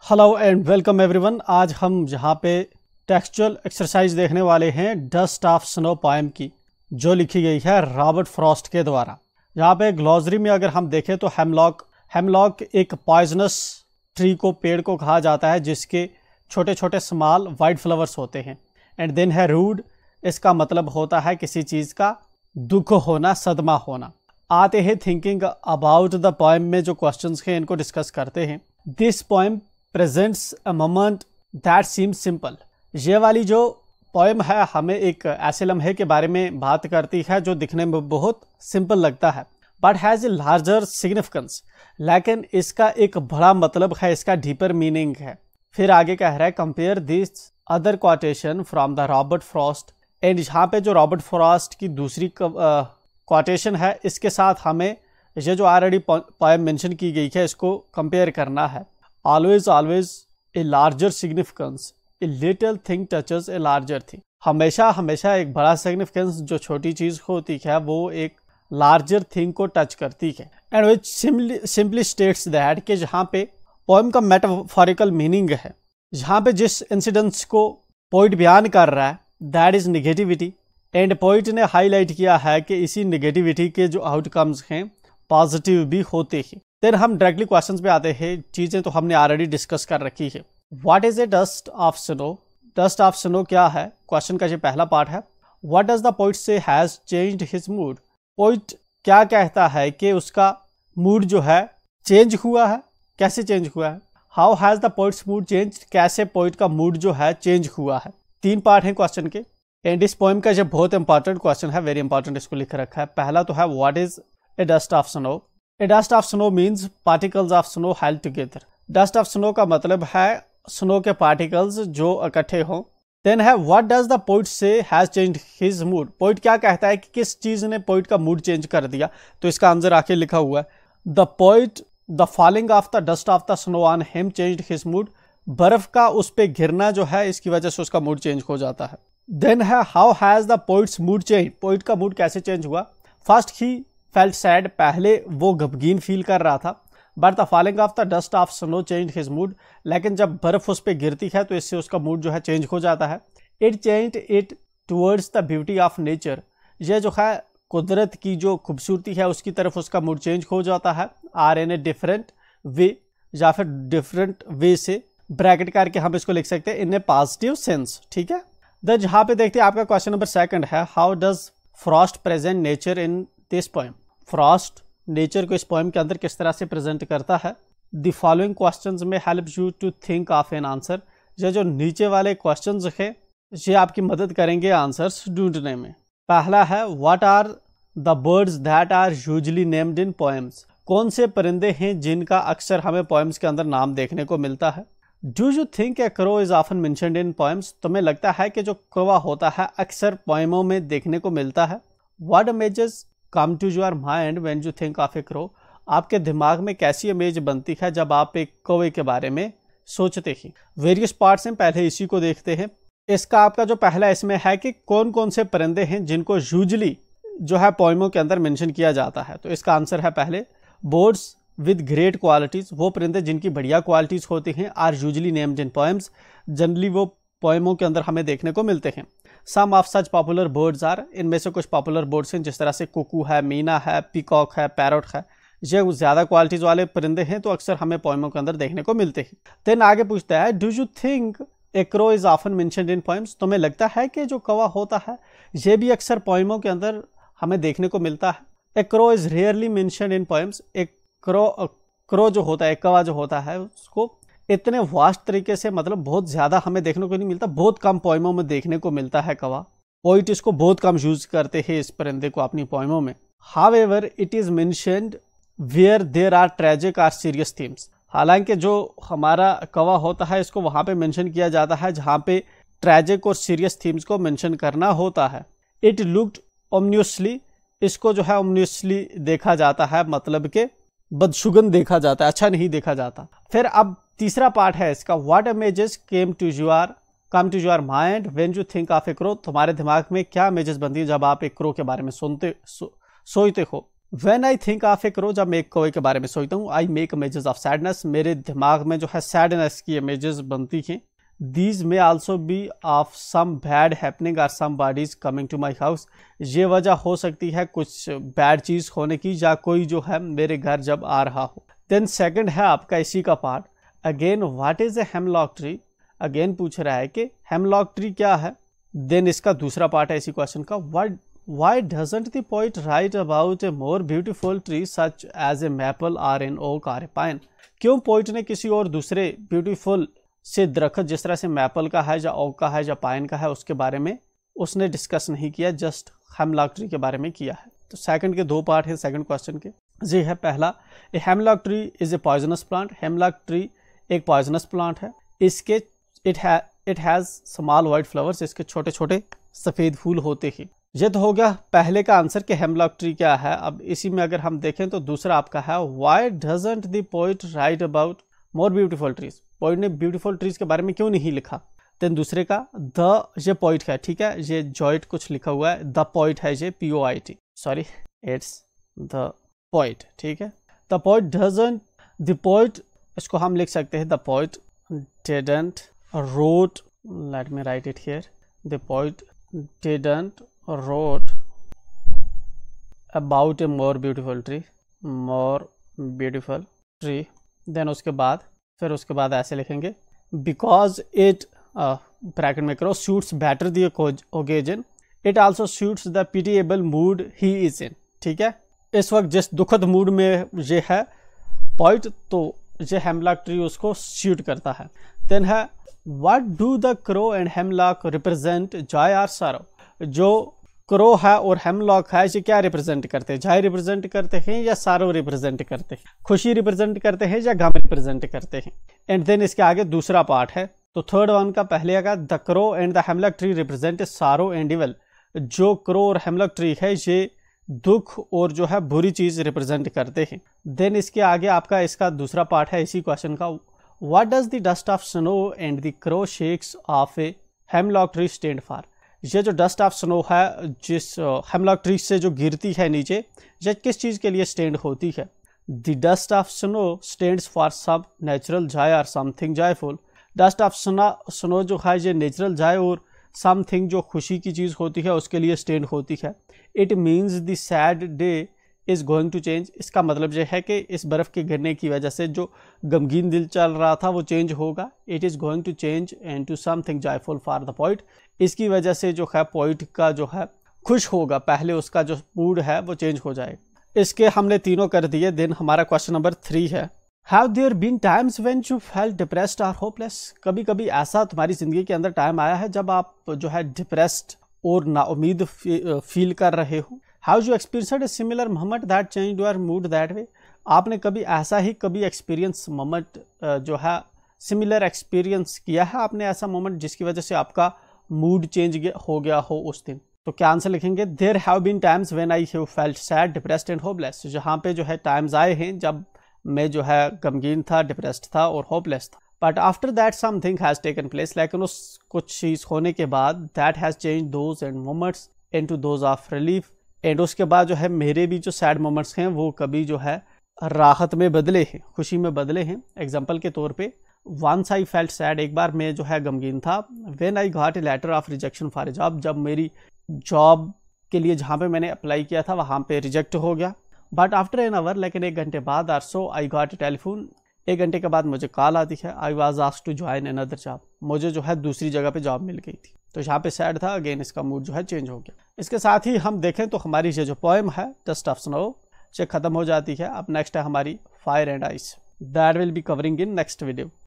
Hello and welcome everyone. आज हम जहाँ पे टेक्सचुअल एक्सरसाइज देखने वाले हैं डस्ट ऑफ स्नो पोएम की, जो लिखी गई है रॉबर्ट फ्रॉस्ट के द्वारा। यहाँ पे ग्लॉसरी में अगर हम देखें तो हेमलॉक एक पॉइजनस ट्री को, पेड़ को कहा जाता है जिसके छोटे छोटे स्मॉल वाइट फ्लावर्स होते हैं। एंड देन है रूड, इसका मतलब होता है किसी चीज़ का दुख होना, सदमा होना। आते हैं थिंकिंग अबाउट द पोएम में जो क्वेश्चंस हैं इनको डिस्कस करते हैं। This poem presents a moment that seems simple. ये वाली जो पोएम है हमें एक ऐसे लम्हे के बारे में बात करती है जो दिखने में बहुत सिंपल लगता है, but has a larger significance. लेकिन इसका एक बड़ा मतलब है, इसका डीपर मीनिंग है। फिर आगे कह रहा है compare this other quotation from the Robert Frost. And यहाँ पे जो रॉबर्ट फ्रॉस्ट की दूसरी क्वाटेशन है इसके साथ हमें ये जो ऑलरेडी पोएम मेंशन की गई है इसको कंपेयर करना है। Always a larger significance, a little thing touches a larger thing। हमेशा एक बड़ा सिग्निफिकेंस जो छोटी चीज़ होती है वो एक लार्जर थिंग को टच करती है। And which simply states that कि जहाँ पे पोएम का मेटाफोरिकल मीनिंग है, जहाँ पे जिस इंसिडेंट्स को पोइट बयान कर रहा है that is negativity. And poet ने हाईलाइट किया है कि इसी निगेटिविटी के जो आउटकम्स हैं पॉजिटिव भी होते हैं। देन हम डायरेक्टली क्वेश्चंस पे आते हैं। चीज़ें तो हमने ऑलरेडी डिस्कस कर रखी है। What is a dust of snow? Dust of snow क्या है? क्वेश्चन का ये पहला पार्ट है। व्हाट डज द पोइट से has changed his mood? Poet क्या कहता है कि उसका मूड जो है चेंज हुआ है? कैसे चेंज हुआ है? How has the poets mood change? कैसे पोइट का मूड जो है चेंज हुआ है? 3 पार्ट हैं क्वेश्चन के। एंड इस पोएम का ये बहुत इंपॉर्टेंट क्वेश्चन है, वेरी इंपॉर्टेंट, इसको लिख रखा है। पहला तो है what is a dust of snow? A dust of snow means particles of snow held together। Dust of snow का मतलब है स्नो के पार्टिकल्स जो इकट्ठे हों। Then है what does the poet say has changed his mood? Poet क्या कहता है कि किस चीज़ ने पोइट का मूड चेंज कर दिया? तो इसका आंसर आके लिखा हुआ है the poet the falling of the dust of the snow on him changed his mood। बर्फ का उस पर गिरना जो है इसकी वजह से उसका मूड चेंज हो जाता है। Then है how has the poet's mood changed? Poet का मूड कैसे चेंज हुआ? First he फेल्ट सैड, पहले वो गमगीन फील कर रहा था। But the falling of the dust of snow change his mood. लेकिन जब बर्फ उस पर गिरती है तो इससे उसका मूड जो है चेंज हो जाता है। It change it towards the beauty of nature. यह जो है कुदरत की जो खूबसूरती है उसकी तरफ उसका मूड चेंज हो जाता है। Are in a different way, या फिर डिफरेंट वे से ब्रैकेट करके हम इसको लिख सकते हैं इन ए पॉजिटिव सेंस। ठीक है। द जहाँ पे देखते हैं आपका क्वेश्चन नंबर 2 है how does Frost present nature in this poem? Frost nature को इस पोएम के अंदर किस तरह से प्रेजेंट करता है? द फॉलोइंग क्वेश्चंस में help you to think of an answer. ये जो नीचे वाले क्वेश्चंस है ये आपकी मदद करेंगे आंसर्स ढूंढने में। पहला है what are the birds that are usually named in poems? कौन से परिंदे हैं जिनका अक्सर हमें पोएम्स के अंदर नाम देखने को मिलता है? Do you think A crow is often mentioned in poems? तुम्हें लगता है कि जो कौवा होता है अक्सर पोएमों में देखने को मिलता है? What images come to your mind when you think of a crow? आपके दिमाग में कैसी इमेज बनती है जब आप एक कौवे के बारे में सोचते हैं? वेरियस पार्ट्स हैं, पहले इसी को देखते हैं। इसका आपका जो पहला इसमें है कि कौन कौन से परिंदे हैं जिनको यूजुअली जो है पोएमों के अंदर मेंशन किया जाता है। तो इसका आंसर है पहले बर्ड्स विद ग्रेट क्वालिटीज। वो परिंदे जिनकी बढ़िया क्वालिटीज होती हैं are usually named in poems. Generally वो पोएमों के अंदर हमें देखने को मिलते हैं। Some of such popular birds are, इनमें से कुछ पॉपुलर बर्ड्स हैं जिस तरह से कुकू है, मीना है, पीकॉक है, पैरट है। ये ज़्यादा क्वालिटीज़ वाले परिंदे हैं तो अक्सर हमें पोएमों के अंदर देखने को मिलते हैं। देन आगे पूछता है do you think A crow is often mentioned in poems? तुम्हें लगता है कि जो कौवा होता है ये भी अक्सर पोएमों के अंदर हमें देखने को मिलता है? A crow is rarely mentioned in poems. एक क्रो जो होता है, कौवा जो होता है, उसको इतने वास्ट तरीके से मतलब बहुत ज़्यादा हमें देखने को नहीं मिलता, बहुत कम पोएमों में देखने को मिलता है कौवा। पोइट इसको बहुत कम यूज करते हैं इस परिंदे को अपनी पोएमों में। However it is mentioned where there are tragic are serious themes. हालांकि जो हमारा कौवा होता है इसको वहाँ पे मेंशन किया जाता है जहाँ पे ट्रेजिक और सीरियस थीम्स को मेंशन करना होता है। इट लुक्ड ओमनियसली, इसको जो है ओमनियसली देखा जाता है, मतलब कि बदशुगन देखा जाता है, अच्छा नहीं देखा जाता। फिर अब तीसरा पार्ट है इसका what images come to your mind when you think of a crow? तुम्हारे दिमाग में क्या इमेजेस बनती है जब आप एक क्रो के बारे में सोचते हो? When I think of a crow, जब मैं एक कौवे के बारे में सोचता हूँ, I make images of sadness, मेरे दिमाग में जो है सैडनेस की इमेजेस बनती हैं। These may also be of some bad happening are some bodies coming to my house, ये वजह हो सकती है कुछ बैड चीज़ होने की या कोई जो है मेरे घर जब आ रहा हो। देन सेकंड है आपका इसी का part, again what is a hemlock tree, again पूछ रहा है कि हेमलॉक ट्री क्या है। देन इसका दूसरा पार्ट है इसी क्वेश्चन का, why doesn't the poet write about a more beautiful tree such as a maple or an oak or a pine, क्यों पोइट ने किसी और दूसरे ब्यूटीफुल से दरख्त जिस तरह से मैपल का है या ओक का है या पाइन का है उसके बारे में उसने डिस्कस नहीं किया, जस्ट हेमलॉक ट्री के बारे में किया है। तो सेकंड के दो पार्ट है सेकंड क्वेश्चन के। जी है पहला, a hemlock tree is a poisonous plant, hemlock tree एक पॉइजनस प्लांट है, इसके it has small white flowers, इसके छोटे छोटे सफ़ेद फूल होते हैं। ये तो हो गया पहले का आंसर कि हेमलॉक ट्री क्या है। अब इसी में अगर हम देखें तो दूसरा आपका है, why doesn't the poet right about more beautiful trees, poet ने ब्यूटीफुल ट्रीज के बारे में क्यों नहीं लिखा। देन दूसरे का द, ये पोइट है, ठीक है, ये जॉइट कुछ लिखा हुआ है, द पोइट है ये POIT, sorry it's the poet, ठीक है। The poet doesn't, the poet इसको हम लिख सकते हैं the poet didn't wrote, let me write it here, the poet didn't wrote about a more beautiful tree, then उसके बाद ऐसे लिखेंगे, because it ब्रैकेट में करो suits better the occasion, it also suits the pitiable mood he is in, ठीक है। इस वक्त जिस दुखद मूड में ये है पॉइंट, तो ये हेमलॉक ट्री उसको सूट करता है। देन है, what do the crow and hemlock represent, joy or sorrow, जो क्रो है और हेमलॉक है ये क्या रिप्रेजेंट करते हैं, जॉय रिप्रेजेंट करते हैं या सारो रिप्रेजेंट करते हैं, खुशी रिप्रेजेंट करते हैं या गम रिप्रेजेंट करते हैं। एंड देन इसके आगे दूसरा पार्ट है, तो थर्ड वन का पहले आएगा, the crow and the hemlock tree represent सारो एंड इविल, जो क्रो और हेमलॉक ट्री है ये दुख और जो है बुरी चीज रिप्रेजेंट करते हैं। देन इसके आगे आपका इसका दूसरा पार्ट है इसी क्वेश्चन का, what does the dust of snow and the crow shakes of a hemlock tree stand for, ये जो डस्ट ऑफ स्नो है जिस हेमलॉक ट्री से जो गिरती है नीचे, ये किस चीज़ के लिए स्टैंड होती है। The dust of snow stands for some natural joy और something joyful, dust of snow जो है ये नेचुरल जॉय और समथिंग जो खुशी की चीज़ होती है उसके लिए स्टैंड होती है। It means the sad day is going to change, इसका मतलब यह है कि इस बर्फ़ के गिरने की वजह से जो गमगीन दिल चल रहा था वो चेंज होगा। It is going to change and to something joyful for the poet, इसकी वजह से जो है पोइट का जो है खुश होगा, पहले उसका जो मूड है वो चेंज हो जाएगा। इसके हमने तीनों कर दिए। देन हमारा क्वेश्चन नंबर 3 है, have there been times when you felt depressed और होपलेस, कभी कभी ऐसा तुम्हारी ज़िंदगी के अंदर टाइम आया है जब आप जो है डिप्रेस्ड और नाउमीद फील कर रहे हो। How you experienced a similar moment that changed your mood that way, आपने कभी ऐसा ही कभी एक्सपीरियंस मोमेंट जो है सिमिलर एक्सपीरियंस किया है आपने ऐसा मोमेंट जिसकी वजह से आपका मूड चेंज हो गया हो उस दिन। तो क्या आंसर लिखेंगे, there have been times when I have felt sad depressed and hopeless, जहाँ पे जो है टाइम्स आए हैं जब मैं जो है गमगीन था, डिप्रेस्ड था और होपलेस था। But after that something has taken place, लेकिन उस कुछ चीज़ होने के बाद that has change those and moments into those of relief, and उसके बाद जो है मेरे भी जो सैड मोमेंट्स हैं वो कभी जो है राहत में बदले हैं, खुशी में बदले हैं। एग्जाम्पल के तौर पे वंस आई फेल्ट सैड, एक बार मैं जो है गमगीन था। When I got a letter of rejection for a job, जब मेरी जॉब के लिए जहाँ पे मैंने अप्लाई किया था वहाँ पे रिजेक्ट हो गया। बट आफ्टर एन आवर, लेकिन 1 घंटे बाद or so I got a telephone, 1 घंटे के बाद मुझे कॉल आती है, I was asked to join another job, मुझे जो है दूसरी जगह पे जॉब मिल गई थी। तो यहाँ पे सैड था, अगेन इसका मूड जो है चेंज हो गया। इसके साथ ही हम देखें तो हमारी ये जो पोएम है डस्ट ऑफ स्नो से ख़त्म हो जाती है। अब नेक्स्ट है हमारी fire and ice, that will be covering in next video.